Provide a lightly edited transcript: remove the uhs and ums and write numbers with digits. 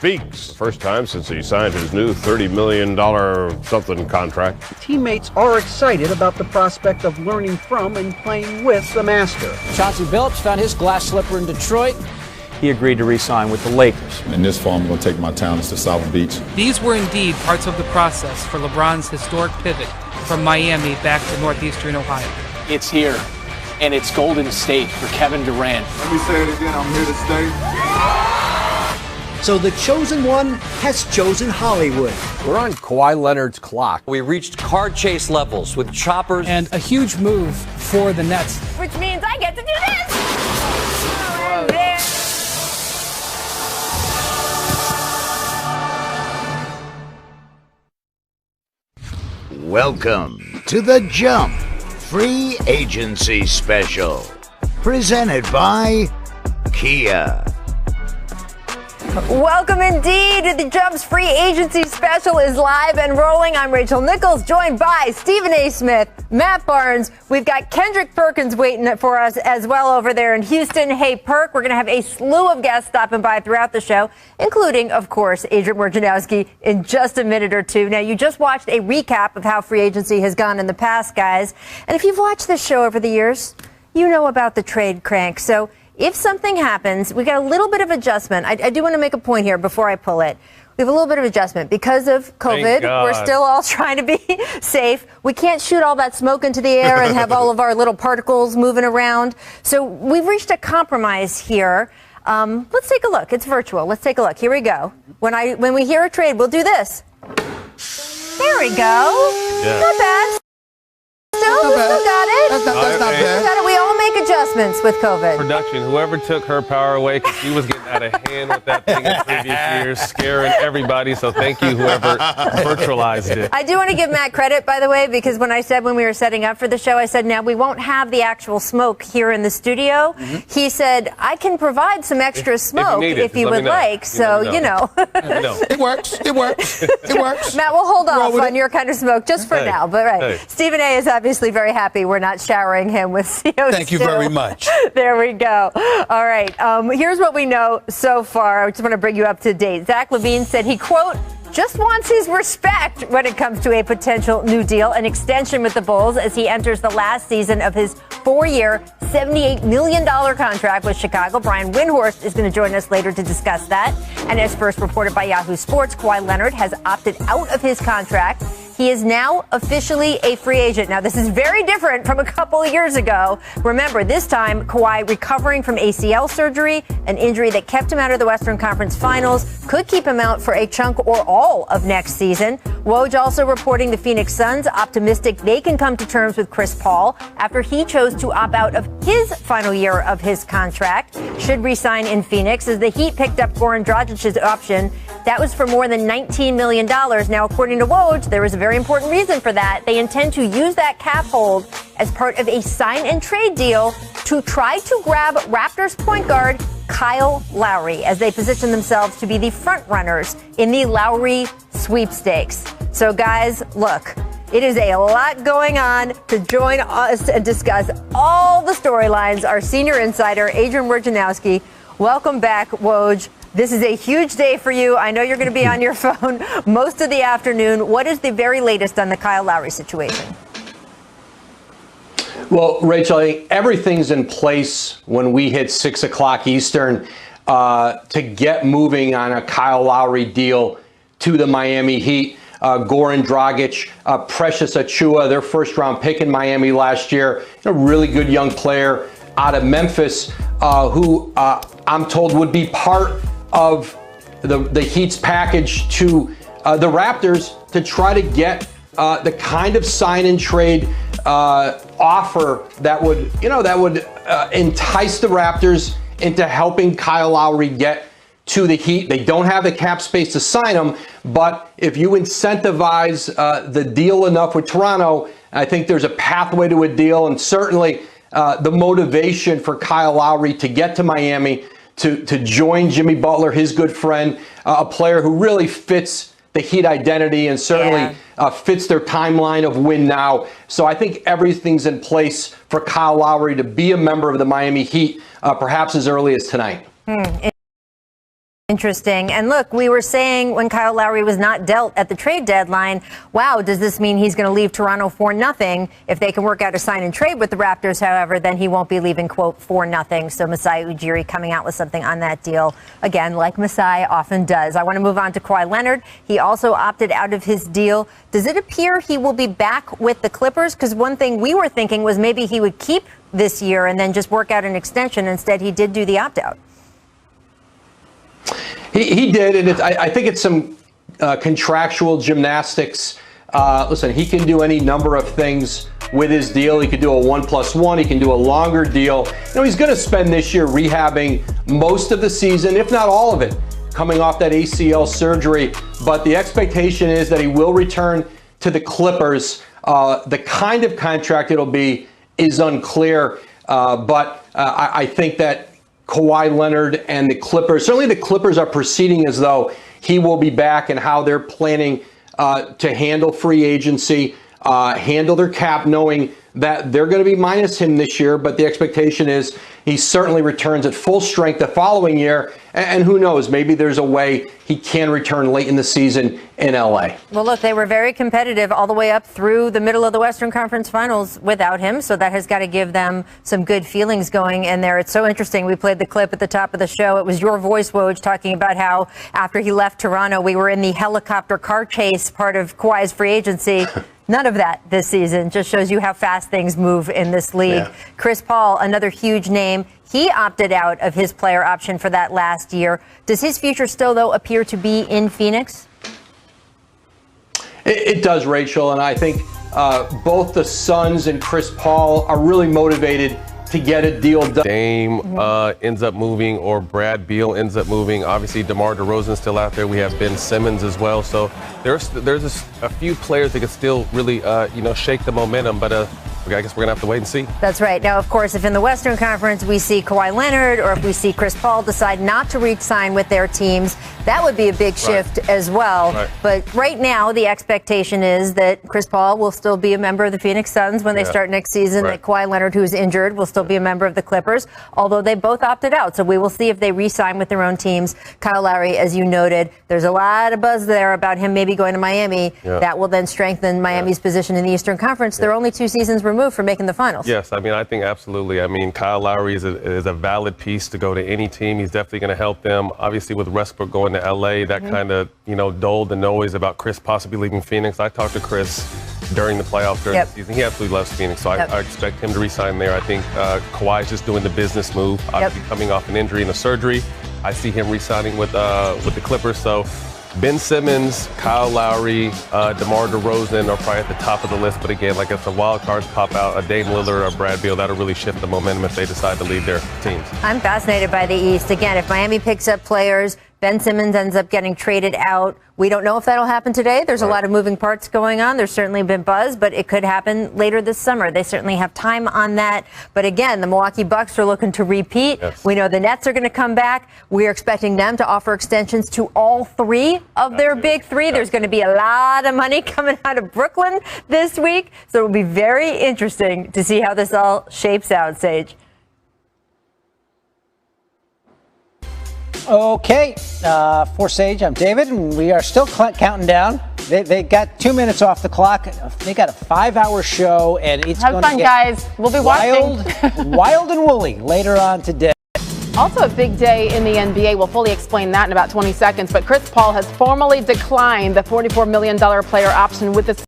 speaks. First time since he signed his new $30 million something contract. Teammates are excited about the prospect of learning from and playing with the master. Chauncey Billups found his glass slipper in Detroit. He agreed to re-sign with the Lakers. In this fall, I'm going to take my talents to South Beach. These were indeed parts of the process for LeBron's historic pivot from Miami back to northeastern Ohio. It's here, and it's Golden State for Kevin Durant. Let me say it again, I'm here to stay. So the chosen one has chosen Hollywood. We're on Kawhi Leonard's clock. We reached car chase levels with choppers. And a huge move for the Nets. Which means I get to do this! Welcome to The Jump Free Agency Special, presented by Kia. Welcome indeed. The Jump's Free Agency Special is live and rolling. I'm Rachel Nichols, joined by Stephen A. Smith, Matt Barnes. We've got Kendrick Perkins waiting for us as well over there in Houston. Hey, Perk, we're going to have a slew of guests stopping by throughout the show, including, of course, Adrian Wojnarowski in just a minute or two. Now, you just watched a recap of how free agency has gone in the past, guys. And if you've watched this show over the years, you know about the trade crank. So if something happens, we got a little bit of adjustment. I do want to make a point here before I pull it. We have a little bit of adjustment because of COVID. We're still all trying to be safe. We can't shoot all that smoke into the air and have all of our little particles moving around. So we've reached a compromise here. Let's take a look. It's virtual. Let's take a look. Here we go. When we hear a trade, we'll do this. There we go. Yeah. Not bad. Still got it. That's not bad. Got it. We all make adjustments with COVID. Production, whoever took her power away, because she was getting out of hand with that thing in previous years, scaring everybody. So thank you, whoever virtualized it. I do want to give Matt credit, by the way, because when we were setting up for the show, I said, now we won't have the actual smoke here in the studio. Mm-hmm. He said, I can provide some extra smoke if you would like. So, you know. It works. It works. It works. Matt, we'll hold off on your kind of smoke just for now. But Stephen A. is obviously very happy we're not showering him with CO2. Thank you very much. There we go. All right. Here's what we know so far. I just want to bring you up to date. Zach LaVine said he, quote, just wants his respect when it comes to a potential new deal, an extension with the Bulls as he enters the last season of his 4-year, $78 million contract with Chicago. Brian Windhorst is going to join us later to discuss that. And as first reported by Yahoo Sports, Kawhi Leonard has opted out of his contract. He is now officially a free agent. Now, this is very different from a couple of years ago. Remember, this time, Kawhi recovering from ACL surgery, an injury that kept him out of the Western Conference Finals, could keep him out for a chunk or all of next season. Woj also reporting the Phoenix Suns optimistic they can come to terms with Chris Paul after he chose to opt out of his final year of his contract. Should re-sign in Phoenix as the Heat picked up Goran Dragic's option. That was for more than $19 million. Now, according to Woj, there is a very important reason for that. They intend to use that cap hold as part of a sign and trade deal to try to grab Raptors point guard Kyle Lowry as they position themselves to be the front runners in the Lowry sweepstakes. So, guys, look, it is a lot going on. To join us and discuss all the storylines, our senior insider, Adrian Wojnarowski. Welcome back, Woj. This is a huge day for you. I know you're going to be on your phone most of the afternoon. What is the very latest on the Kyle Lowry situation? Well, Rachel, I think everything's in place when we hit 6 o'clock Eastern to get moving on a Kyle Lowry deal to the Miami Heat. Goran Dragic, Precious Achiuwa, their first-round pick in Miami last year, a really good young player out of Memphis who I'm told would be part of the Heat's package to the Raptors to try to get the kind of sign and trade offer that would entice the Raptors into helping Kyle Lowry get to the Heat. They don't have the cap space to sign him, but if you incentivize the deal enough with Toronto, I think there's a pathway to a deal, and certainly the motivation for Kyle Lowry to get to Miami to join Jimmy Butler, his good friend, a player who really fits the Heat identity and certainly fits their timeline of win now. So I think everything's in place for Kyle Lowry to be a member of the Miami Heat, perhaps as early as tonight. Interesting. And look, we were saying when Kyle Lowry was not dealt at the trade deadline, wow, does this mean he's going to leave Toronto for nothing? If they can work out a sign and trade with the Raptors, however, then he won't be leaving, quote, for nothing. So Masai Ujiri coming out with something on that deal, again, like Masai often does. I want to move on to Kawhi Leonard. He also opted out of his deal. Does it appear he will be back with the Clippers? Because one thing we were thinking was maybe he would keep this year and then just work out an extension. Instead, he did do the opt-out. He did, and I think it's some contractual gymnastics. Listen, he can do any number of things with his deal. He could do a 1+1. He can do a longer deal. He's going to spend this year rehabbing most of the season, if not all of it, coming off that ACL surgery. But the expectation is that he will return to the Clippers. The kind of contract it'll be is unclear, but I think that Kawhi Leonard and the Clippers, certainly the Clippers are proceeding as though he will be back, and how they're planning to handle free agency, handle their cap, knowing that they're going to be minus him this year. But the expectation is he certainly returns at full strength the following year. And who knows, maybe there's a way he can return late in the season in LA. Well, look, they were very competitive all the way up through the middle of the Western Conference Finals without him. So that has got to give them some good feelings going in there. It's so interesting. We played the clip at the top of the show. It was your voice, Woj, talking about how after he left Toronto, we were in the helicopter car chase part of Kawhi's free agency. None of that this season. Just shows you how fast things move in this league. Yeah. Chris Paul, another huge name. He opted out of his player option for that last year. Does his future still, though, appear to be in Phoenix? It does, Rachel. And I think both the Suns and Chris Paul are really motivated to get a deal done. Dame ends up moving, or Brad Beal ends up moving. Obviously, DeMar DeRozan's still out there. We have Ben Simmons as well. So there's a few players that can still really, shake the momentum. But I guess we're going to have to wait and see. That's right. Now, of course, if in the Western Conference we see Kawhi Leonard or if we see Chris Paul decide not to re-sign with their teams, that would be a big shift as well. Right. But right now, the expectation is that Chris Paul will still be a member of the Phoenix Suns when they start next season, that Kawhi Leonard, who's injured, will still be a member of the Clippers, although they both opted out. So we will see if they re-sign with their own teams. Kyle Lowry, as you noted, there's a lot of buzz there about him maybe going to Miami. Yeah. That will then strengthen Miami's position in the Eastern Conference. They're only 2 seasons removed from making the finals. Yes, I think absolutely. Kyle Lowry is a valid piece to go to any team. He's definitely going to help them. Obviously, with Westbrook going to LA, that kind of, dulled the noise about Chris possibly leaving Phoenix. I talked to Chris during the playoffs during the season. He absolutely loves Phoenix, so I expect him to re-sign there. I think Kawhi's just doing the business move, obviously coming off an injury and a surgery. I see him re-signing with the Clippers. So Ben Simmons, Kyle Lowry, DeMar DeRozan are probably at the top of the list. But again, like if the wild cards pop out, a Dame Lillard or Brad Beal, that'll really shift the momentum if they decide to leave their teams. I'm fascinated by the East. Again, if Miami picks up players, Ben Simmons ends up getting traded out. We don't know if that'll happen today. There's a lot of moving parts going on. There's certainly been buzz, but it could happen later this summer. They certainly have time on that. But again, the Milwaukee Bucks are looking to repeat. Yes. We know the Nets are going to come back. We're expecting them to offer extensions to all 3 of their big 3. There's going to be a lot of money coming out of Brooklyn this week. So it will be very interesting to see how this all shapes out, Sage. Okay, for Sage, I'm David, and we are still counting down. They got 2 minutes off the clock. They got a 5-hour show, and it's going to fun, guys. We'll be watching. Wild and woolly later on today. Also a big day in the NBA. We'll fully explain that in about 20 seconds. But Chris Paul has formally declined the $44 million player option with the